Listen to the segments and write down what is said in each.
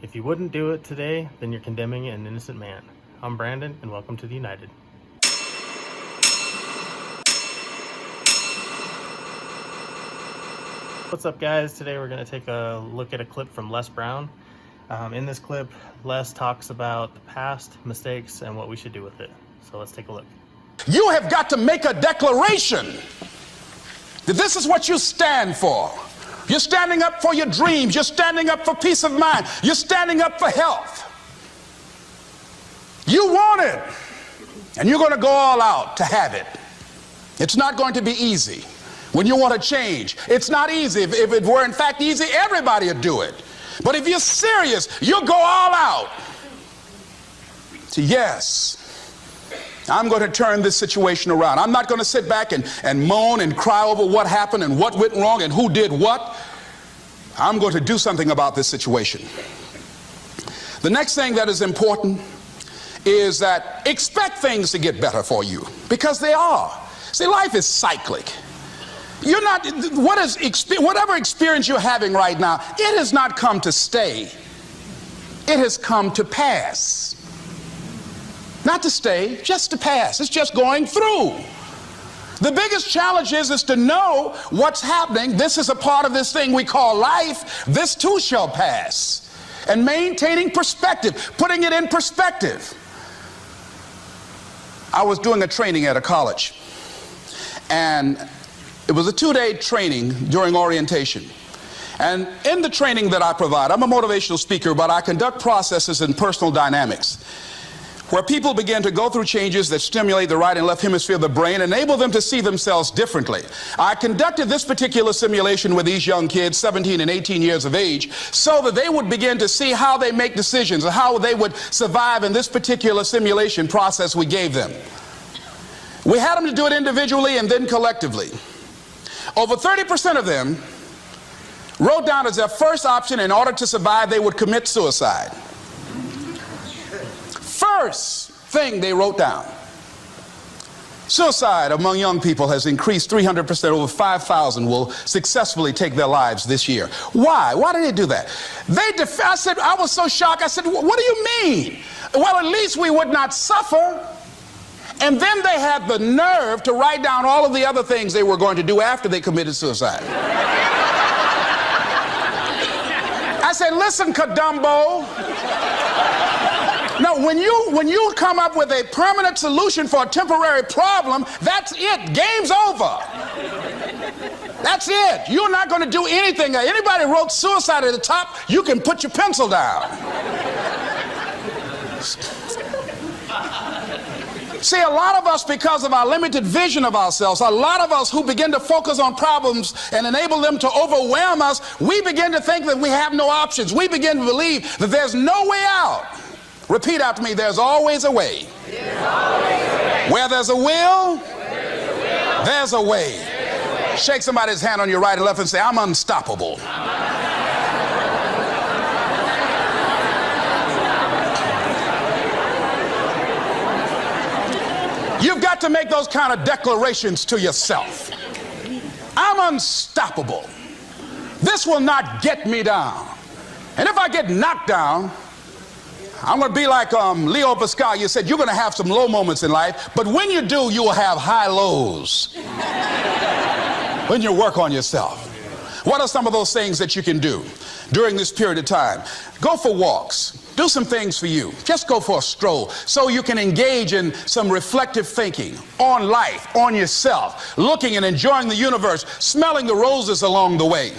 If you wouldn't do it today, then you're condemning an innocent man. I'm Brandon, and welcome to the United. What's up, guys? Today we're going to take a look at a clip from Les Brown. In this clip, Les talks about the past, mistakes, and what we should do with it. So let's take a look. You have got to make a declaration that this is what you stand for. You're standing up for your dreams. You're standing up for peace of mind. You're standing up for health. You want it, and you're going to go all out to have it. It's not going to be easy. When you want to change, it's not easy. If it were in fact easy, everybody would do it. But if you're serious, you'll go all out. So yes, I'm going to turn this situation around. I'm not going to sit back and moan and cry over what happened and what went wrong and who did what. I'm going to do something about this situation. The next thing that is important is that expect things to get better for you, because they are. See, life is cyclic. You're not, whatever experience you're having right now, it has not come to stay. It has come to pass. Not to stay, just to pass. It's just going through. The biggest challenge is to know what's happening. This is a part of this thing we call life. This too shall pass. And maintaining perspective, putting it in perspective. I was doing a training at a college, and it was a 2-day training during orientation. And in the training that I provide, I'm a motivational speaker, but I conduct processes in personal dynamics, where people begin to go through changes that stimulate the right and left hemisphere of the brain, enable them to see themselves differently. I conducted this particular simulation with these young kids, 17 and 18 years of age, so that they would begin to see how they make decisions and how they would survive in this particular simulation process we gave them. We had them to do it individually and then collectively. Over 30% of them wrote down as their first option, in order to survive, they would commit suicide. First thing they wrote down. Suicide among young people has increased 300%. Over 5,000 will successfully take their lives this year. Why? Why did they do that? I said, I was so shocked. I said, what do you mean? Well, at least we would not suffer. And then they had the nerve to write down all of the other things they were going to do after they committed suicide. I said, listen, Kadumbo. No, when you come up with a permanent solution for a temporary problem, that's it. Game's over. That's it. You're not going to do anything. Anybody wrote suicide at the top, you can put your pencil down. See, a lot of us, because of our limited vision of ourselves, a lot of us who begin to focus on problems and enable them to overwhelm us, we begin to think that we have no options. We begin to believe that there's no way out. Repeat after me, there's always a way. Where there's a will, there's a way. Shake somebody's hand on your right and left and say, I'm unstoppable. You've got to make those kind of declarations to yourself. I'm unstoppable. This will not get me down. And if I get knocked down, I'm going to be like Leo Pascal. You said you're going to have some low moments in life, but when you do, you will have high lows when you work on yourself. What are some of those things that you can do during this period of time? Go for walks. Do some things for you. Just go for a stroll so you can engage in some reflective thinking on life, on yourself, looking and enjoying the universe, smelling the roses along the way.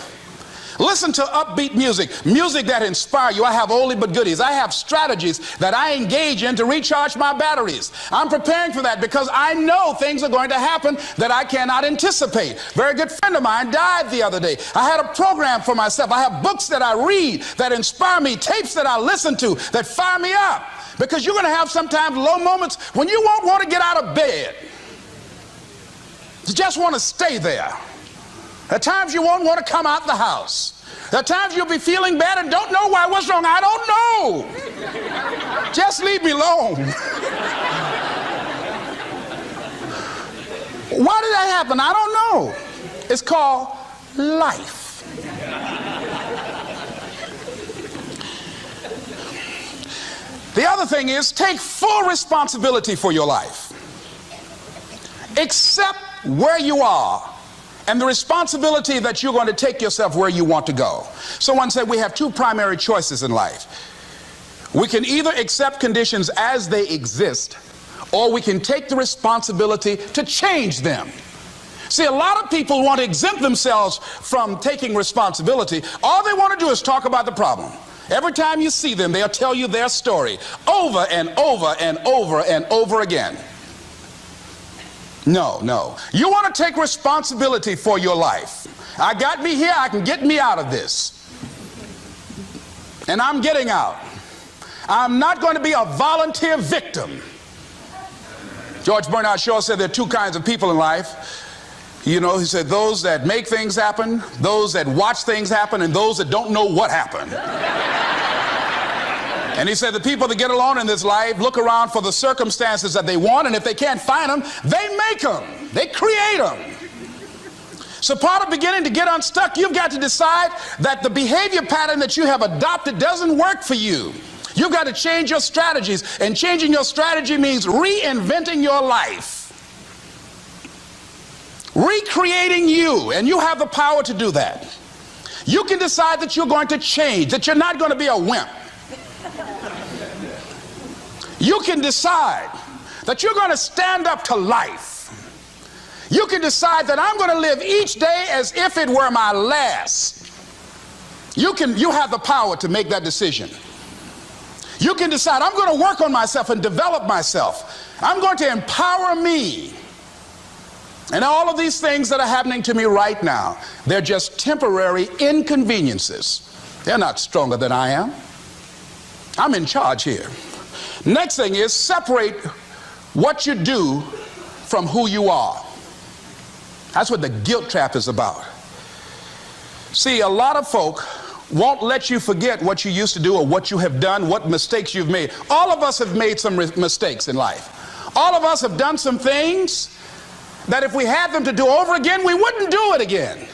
Listen to upbeat music, music that inspires you. I have oldie but goodies. I have strategies that I engage in to recharge my batteries. I'm preparing for that because I know things are going to happen that I cannot anticipate. A very good friend of mine died the other day. I had a program for myself. I have books that I read that inspire me, tapes that I listen to that fire me up. Because you're going to have sometimes low moments when you won't want to get out of bed. You just want to stay there. At times you won't want to come out the house. At times you'll be feeling bad and don't know why. What's wrong? I don't know. Just leave me alone. Why did that happen? I don't know. It's called life. The other thing is, take full responsibility for your life. Accept where you are and the responsibility that you're going to take yourself where you want to go. Someone said we have two primary choices in life. We can either accept conditions as they exist, or we can take the responsibility to change them. See, a lot of people want to exempt themselves from taking responsibility. All they want to do is talk about the problem. Every time you see them, they'll tell you their story over and over and over and over again. No, no. You want to take responsibility for your life. I got me here, I can get me out of this. And I'm getting out. I'm not going to be a volunteer victim. George Bernard Shaw said there are two kinds of people in life. You know, he said those that make things happen, those that watch things happen, and those that don't know what happened. And he said the people that get along in this life look around for the circumstances that they want, and if they can't find them, they make them. They create them. So part of beginning to get unstuck, you've got to decide that the behavior pattern that you have adopted doesn't work for you. You've got to change your strategies, and changing your strategy means reinventing your life. Recreating you, and you have the power to do that. You can decide that you're going to change, that you're not going to be a wimp. You can decide that you're going to stand up to life. You can decide that I'm going to live each day as if it were my last. You have the power to make that decision. You can decide I'm going to work on myself and develop myself. I'm going to empower me. And all of these things that are happening to me right now, they're just temporary inconveniences. They're not stronger than I am. I'm in charge here. Next thing is, separate what you do from who you are. That's what the guilt trap is about. See, a lot of folk won't let you forget what you used to do or what you have done, what mistakes you've made. All of us have made some mistakes in life. All of us have done some things that if we had them to do over again, we wouldn't do it again.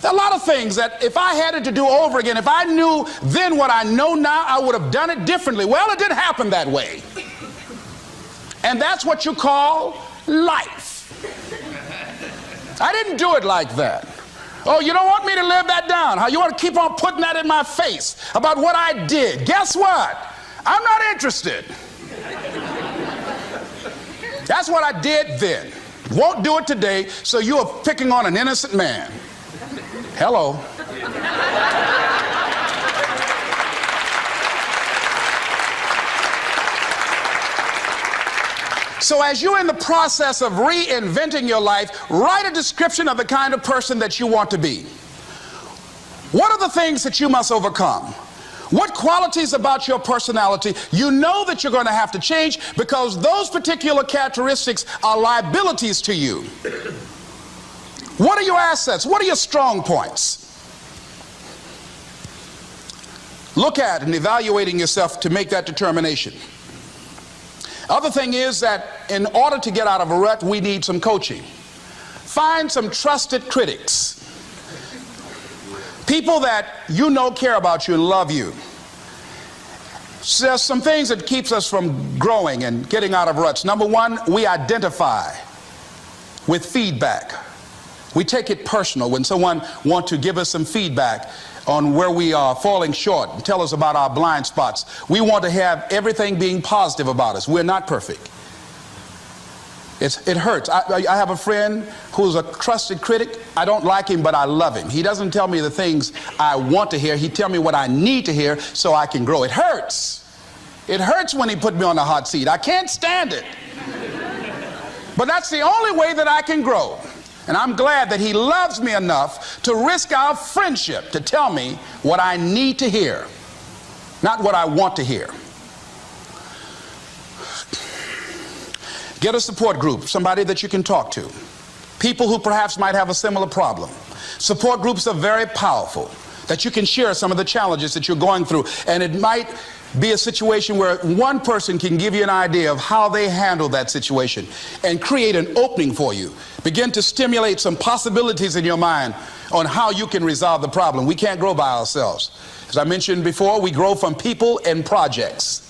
There are a lot of things that if I had it to do over again, if I knew then what I know now, I would have done it differently. Well, it didn't happen that way. And that's what you call life. I didn't do it like that. Oh, you don't want me to live that down, huh? You want to keep on putting that in my face about what I did. Guess what? I'm not interested. That's what I did then. Won't do it today, so you are picking on an innocent man. Hello. So as you're in the process of reinventing your life, write a description of the kind of person that you want to be. What are the things that you must overcome? What qualities about your personality you know that you're going to have to change, because those particular characteristics are liabilities to you? What are your assets? What are your strong points? Look at and evaluating yourself to make that determination. Other thing is that in order to get out of a rut, we need some coaching. Find some trusted critics. People that you know care about you and love you. So there's some things that keeps us from growing and getting out of ruts. Number one, we identify with feedback. We take it personal when someone wants to give us some feedback on where we are falling short and tell us about our blind spots. We want to have everything being positive about us. We're not perfect. It hurts. I have a friend who's a trusted critic. I don't like him, but I love him. He doesn't tell me the things I want to hear. He tells me what I need to hear so I can grow. It hurts. It hurts when he put me on the hot seat. I can't stand it. But that's the only way that I can grow. And I'm glad that he loves me enough to risk our friendship to tell me what I need to hear, not what I want to hear. Get a support group, somebody that you can talk to. People who perhaps might have a similar problem. Support groups are very powerful, that you can share some of the challenges that you're going through. And it might be a situation where one person can give you an idea of how they handle that situation and create an opening for you. Begin to stimulate some possibilities in your mind on how you can resolve the problem. We can't grow by ourselves. As I mentioned before, we grow from people and projects.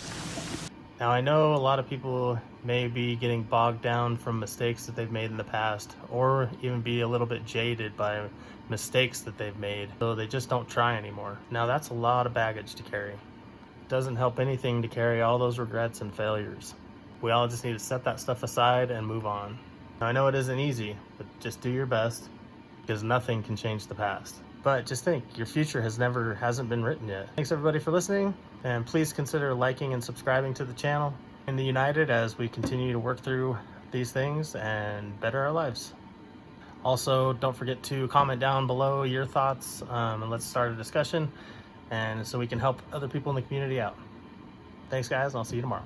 Now, I know a lot of people may be getting bogged down from mistakes that they've made in the past, or even be a little bit jaded by mistakes that they've made, so they just don't try anymore. Now, that's a lot of baggage to carry. It doesn't help anything to carry all those regrets and failures. We all just need to set that stuff aside and move on. Now, I know it isn't easy, but just do your best, because nothing can change the past. But just think, your future hasn't been written yet. Thanks everybody for listening, and please consider liking and subscribing to the channel. In the United as we continue to work through these things and better our lives. Also, don't forget to comment down below your thoughts, and let's start a discussion, and so we can help other people in the community out. Thanks guys, and I'll see you tomorrow.